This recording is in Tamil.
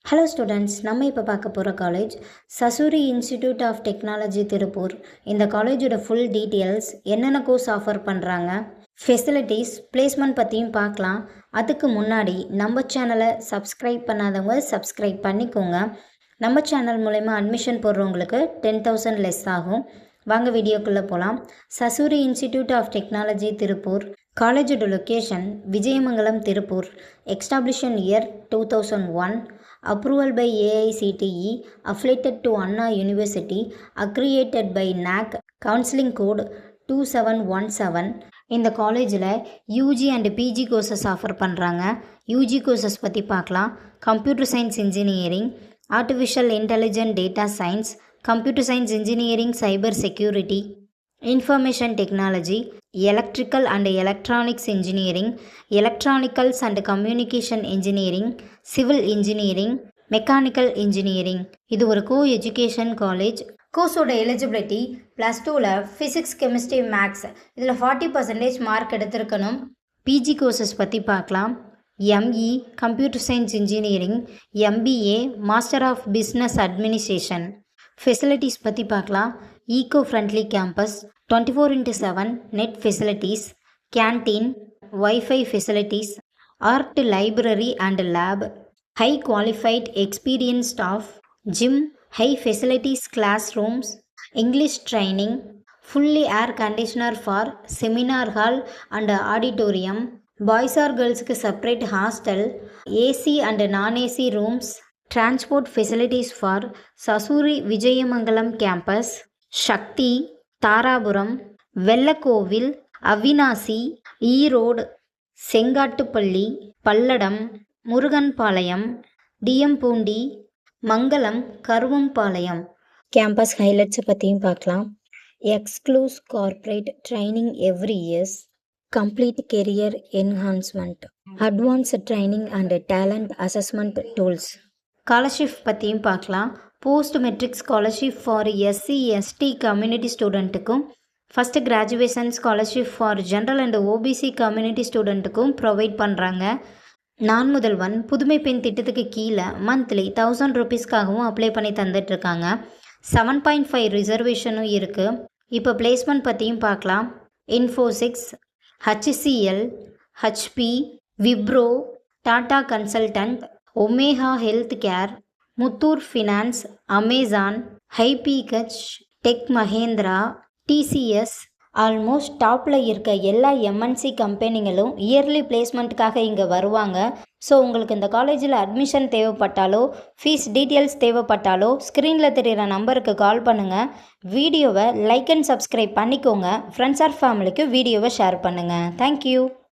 ஹலோ ஸ்டூடெண்ட்ஸ், நம்ம இப்போ பார்க்க போகிற college Sasurie institute of technology Tiruppur. இந்த காலேஜோட ஃபுல் டீட்டெயில்ஸ், என்னென்ன கோர்ஸ் ஆஃபர் பண்ணுறாங்க, ஃபெசிலிட்டிஸ், பிளேஸ்மெண்ட் பற்றியும் பார்க்கலாம். அதுக்கு முன்னாடி நம்ம சேனலை சப்ஸ்கிரைப் பண்ணாதவங்க சப்ஸ்கிரைப் பண்ணிக்கோங்க. நம்ம சேனல் மூலமா அட்மிஷன் போடுறவங்களுக்கு 10,000 லெஸ் ஆகும். வாங்க வீடியோக்குள்ளே போகலாம். Sasurie institute of technology Tiruppur. காலேஜோட location Vijayamangalam Tiruppur. Establishment year 2001. Approval by AICTE, affiliated to Anna University, accredited by NAC, counseling code 2717. இந்த காலேஜில் UG and PG courses offer பண்ணுறாங்க. யூஜி கோர்சஸ் பற்றி பார்க்கலாம். Computer science engineering, artificial intelligent data science, computer science engineering, cyber security, information technology, electrical and electronics engineering, electronicals and communication engineering, civil engineering, mechanical engineering. இது ஒரு கோ எஜுகேஷன் காலேஜ். கோர்ஸோட எலிஜிபிலிட்டி +2ல் ஃபிசிக்ஸ், கெமிஸ்ட்ரி, மேக்ஸ் இதில் 40% மார்க் எடுத்திருக்கணும். பிஜி கோர்சஸ் பற்றி பார்க்கலாம். ME computer science engineering, MBA master of business administration. Facilities பற்றி பார்க்கலாம். Eco friendly campus, 24/7 net facilities, canteen, wifi facilities, art library and lab, high qualified experience staff, gym, high facilities class rooms, English training, fully air conditioner for seminar hall and auditorium, boys or கேர்ள்ஸுக்கு separate hostel, AC and non AC rooms, transport facilities for Sasurie Vijayamangalam campus, Sakthi, Dharapuram, Vellakoil, Avinashi, Erode, Sengattupalli, Palladam, Muruganpalayam, TM Poondi, Mangalam, Karuvampalayam. Campus ஹைலைட்ஸை பற்றியும் பார்க்கலாம். Exclusive corporate training every years, complete career enhancement, advanced training and talent assessment tools. Scholarship பற்றியும் பார்க்கலாம். Post matric scholarship for SC/ST community ஸ்டூடெண்ட்டுக்கும், first graduation scholarship for general and OBC community ஸ்டூடெண்ட்டுக்கும் ப்ரொவைட் பண்ணுறாங்க. நான் முதல்வன் புதுமை பெண் திட்டத்துக்கு கீழே மந்த்லி 1000 ரூபீஸ்க்காகவும் அப்ளை பண்ணி தந்துட்டுருக்காங்க. 7.5 ரிசர்வேஷனும் இருக்குது. இப்போ பிளேஸ்மெண்ட் பற்றியும் பார்க்கலாம். Infosys, HCL, HP, Wipro, Tata consultant, omega health care, Muthoot finance, Amazon, ஹைபீகச், டெக் மஹேந்திரா, TCS, ஆல்மோஸ்ட் டாப்பில் இருக்க எல்லா MNC கம்பெனிகளும் இயர்லி பிளேஸ்மெண்ட்டுக்காக இங்கே வருவாங்க. ஸோ உங்களுக்கு இந்த காலேஜில் அட்மிஷன் தேவைப்பட்டாலோ, ஃபீஸ் டீட்டெயில்ஸ் தேவைப்பட்டாலோ ஸ்க்ரீனில் தெரிகிற நம்பருக்கு கால் பண்ணுங்கள். வீடியோவை லைக் அண்ட் சப்ஸ்கிரைப் பண்ணிக்கோங்க. ஃப்ரெண்ட்ஸ் ஆர் ஃபேமிலிக்கு வீடியோவை ஷேர் பண்ணுங்கள். தேங்க்யூ.